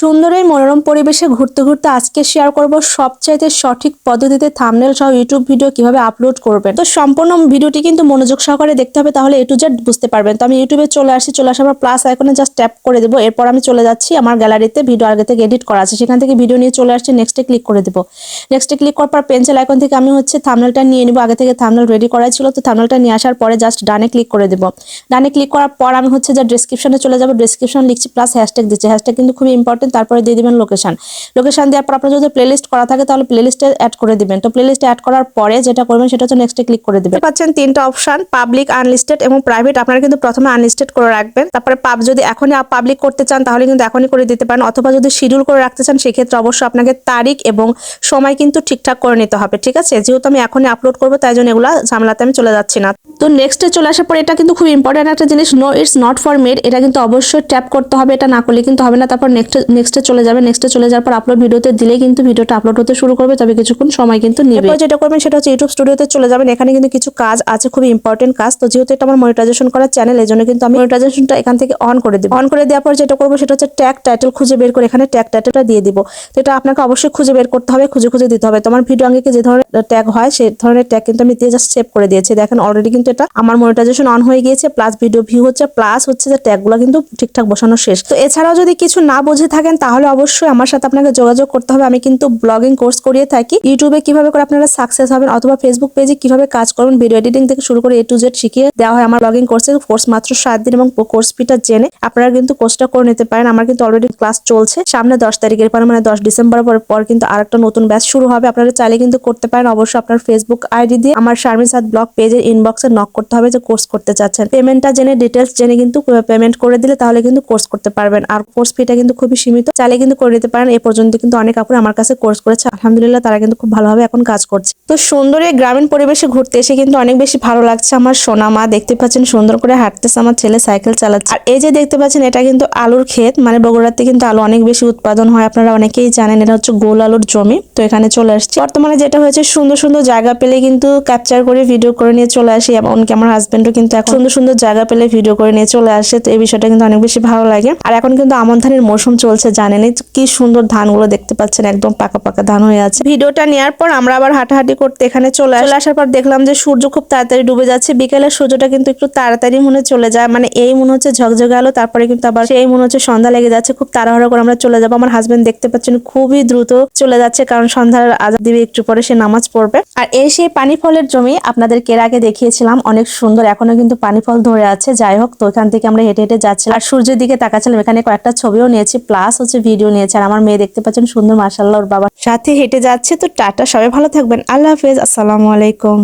সুন্দর এই মনোরম পরিবেশে ঘুরতে ঘুরতে আজকে শেয়ার করব সবচাইতে সঠিক পদ্ধতিতে থাম্বনেল সহ ইউটিউব ভিডিও কিভাবে আপলোড করবেন। তো সম্পূর্ণ ভিডিওটি কিন্তু মনোযোগ সহকারে দেখতে হবে, তাহলে এ টু জেড বুঝতে পারবেন। তো আমি ইউটিউবে চলে আসার পর প্লাস আইকনে জাস্ট ট্যাপ করে দেবো। এরপর আমি চলে যাচ্ছি আমার গ্যালারিতে, ভিডিও আগে থেকে এডিট করা আছে, সেখান থেকে ভিডিও নিয়ে চলে আসছি। নেক্সটে ক্লিক করে দেবো। নেক্সটে ক্লিক করার পর পেন্সিল আইকন থেকে আমি থাম্বনেলটা নিয়ে নিব। আগে থেকে থাম্বনেল রেডি করা ছিল, তো থাম্বনেলটা নিয়ে আসার পরে জাস্ট ডানে ক্লিক করে দেবো। ডানে ক্লিক করার পর আমি যে ডেসক্রিপশনে চলে যাবো, ডেসক্রিপশন লিখছি প্লাস হ্যাশট্যাগ দিচ্ছি। হ্যাশট্যাগ কিন্তু খুবই ইম্পর্টেন্ট। তারপরে দিয়ে দিবেন লোকেশন দেওয়ার পর আপনার যদি প্লেলিস্ট করা থাকে তাহলে প্লেলিস্টে অ্যাড করে দিবেন। তো প্লেলিস্টে অ্যাড করার পরে যেটা করবেন সেটা হচ্ছে নেক্সটে ক্লিক করে দিবেন। পাচ্ছেন তিনটা অপশন, পাবলিক, আনলিস্টেড এবং প্রাইভেট। আপনারা কিন্তু প্রথমে আনলিস্টেড করে রাখবেন, তারপরে যদি এখনই পাবলিক করতে চান তাহলে কিন্তু এখনই করে দিতে পারেন, অথবা যদি শিডিউল করে রাখতে চান সেক্ষেত্রে অবশ্যই আপনাকে তারিখ এবং সময় কিন্তু ঠিকঠাক করে নিতে হবে। ঠিক আছে, যেহেতু আমি এখনই আপলোড করবো তাই জন্য এগুলা ঝামেলাতে আমি চলে যাচ্ছি না। তো নেক্সটে চলে আসার পর এটা কিন্তু খুব ইম্পর্টেন্ট একটা জিনিস, no it's not for made, এটা কিন্তু অবশ্যই ট্যাপ করতে হবে, এটা না করলে কিন্তু হবে না। তারপর নেক্সটে চলে যাবে। নেক্সটে চলে যাওয়ার পর আপলোড ভিডিওতে দিলে কিন্তু ভিডিওটা আপলোড হতে শুরু করবে, তবে কিছুক্ষণ সময় কিন্তু নেবে। এরপর যেটা করবেন সেটা হচ্ছে ইউটিউব স্টুডিওতে চলে যাবেন। এখানে কিন্তু কিছু কাজ আছে, খুবই ইম্পর্টেন্ট কাজ। তো যেহেতু এটা আমার মনিটাইজেশন করা চ্যানেল, এই জন্য কিন্তু আমি মনিটাইজেশনটা এখান থেকে অন করে দিব। অন করে দেওয়ার পর যেটা করবো সেটা হচ্ছে ট্যাগ টাইটেল খুঁজে বের করে এখানে ট্যাগ টাইটেলটা দিয়ে দিব। তো এটা আপনাকে অবশ্যই খুঁজে বের করতে হবে, খুঁজে দিতে হবে। তোমার ভিডিও আগে যে ধরনের ট্যাগ হয় সেই ধরনের ট্যাগ কিন্তু আমি দিয়ে জাস্ট সেভ করে দিয়েছি। দেখেন অলরেডি কিন্তু এটা আমার মনিটাইজেশন অন হয়ে গিয়েছে, প্লাস ভিডিও ভিউ হচ্ছে, প্লাস যে ট্যাগগুলো কিন্তু ঠিকঠাক বসানো শেষ। তো এছাড়াও যদি কিছু না বুঝে থাকেন তাহলে অবশ্যই আমার সাথে আপনাকে যোগাযোগ করতে হবে। আমি কিন্তু ব্লগিং কোর্স করিয়ে থাকি। ইউটিউবে কিভাবে করে আপনারা সাকসেস হবেন অথবা ফেসবুক পেজে কিভাবে কাজ করবেন, ভিডিও এডিটিং থেকে শুরু করে এ টু জেড শিখিয়ে দেওয়া হয় আমার ব্লগিং কোর্সের। কোর্স মাত্র 7 দিন এবং কোর্স ফিটা জেনে আপনারা কিন্তু কোর্সটা করে নিতে পারেন। আমার কিন্তু অলরেডি ক্লাস চলছে, সামনে 10 তারিখের পর মানে 10 ডিসেম্বর পর কিন্তু আরেকটা নতুন ব্যাচ শুরু হবে। আপনারা চাইলে কিন্তু করতে পারেন। অবশ্যই আপনার ফেসবুক আইডি দিয়ে আমার শারমিন সাদ ব্লগ পেজের ইনবক্সে নক করতে হবে যে কোর্স করতে চাচ্ছেন। পেমেন্টটা জেনে ডিটেলস জেনে কিন্তু পেমেন্ট করে দিলে তাহলে কিন্তু কোর্স করতে পারবেন। আর কোর্স ফিটা কিন্তু খুবই সীমিত, চাইলে কিন্তু করে দিতে পারেন। এ পর্যন্ত কিন্তু অনেক আপুরা আমার কাছে কোর্স করেছে, আলহামদুলিল্লাহ তারা কিন্তু খুব ভালোভাবে এখন কাজ করছে। তো সুন্দর এই গ্রামীণ পরিবেশে ঘুরতে এসে কিন্তু অনেক বেশি ভালো লাগছে। আমার সোনা মা দেখতে পাচ্ছেন সুন্দর করে হাঁটতেছে, আমার ছেলে সাইকেল চালাচ্ছে। আর এই যে দেখতে পাচ্ছেন এটা কিন্তু আলুর ক্ষেত, মানে বগুড়াতে কিন্তু আলু অনেক বেশি উৎপাদন হয়, আপনারা অনেকেই জানেন। এটা হচ্ছে গোল আলুর জমি। তো এখানে চলে আসছি। বর্তমানে যেটা হয়েছে সুন্দর সুন্দর জায়গা পেলে কিন্তু ক্যাপচার করে ভিডিও করে নিয়ে চলে আসি। এমনকি আমার হাজবেন্ডও কিন্তু এখন সুন্দর সুন্দর জায়গা পেলে ভিডিও করে নিয়ে চলে আসে। তো এই বিষয়টা কিন্তু অনেক বেশি ভালো লাগে। আর এখন কিন্তু আমন ধানের মৌসুম চলছে, জানেনই কি সুন্দর ধানগুলো দেখতে পাচ্ছেন, একদম পাকা পাকা ধান হয়ে আছে। ভিডিওটা নেওয়ার পর আমরা আবার হাঁটাহাঁটি করতে এখানে চলে আসার পর দেখলাম যে সূর্য খুব তাড়াতাড়ি ডুবে যাচ্ছে। বিকেলের সূর্যটা কিন্তু একটু তাড়াতাড়ি মনে চলে যায়, মানে এই মনে হচ্ছে ঝকঝকে আলো, তারপরে কিন্তু আবার সেই মনে হচ্ছে সন্ধ্যা লেগে যাচ্ছে। খুব তাড়াহুড়ো করে আমরা চলে যাবো। আমার হাজবেন্ড দেখতে পাচ্ছেন খুবই দ্রুত চলে যাচ্ছে, কারণ সন্ধ্যার আজান দিবে, একটু পরে সে নামাজ পড়বে। আর এই সেই পানি ফলের জমি আপনাদেরকে এর আগে দেখিয়েছিলাম, অনেক সুন্দর, এখনো কিন্তু পানি ফল ধরে আছে। যাই হোক, তো এখান থেকে আমরা হেঁটে হেঁটে যাচ্ছিলাম আর সূর্যের দিকে তাকাচ্ছিলাম। এখানে কয়েকটা ছবিও নিয়েছি, প্লাস ভিডিও নিয়েছি। আর আমার মেয়ে দেখতে পাচ্ছেন সুন্দর, মাশাআল্লাহ, ওর বাবার সাথে হেঁটে যাচ্ছে। তো টাটা, সবাই ভালো থাকবেন, আল্লাহ হাফেজ, আসসালামু আলাইকুম।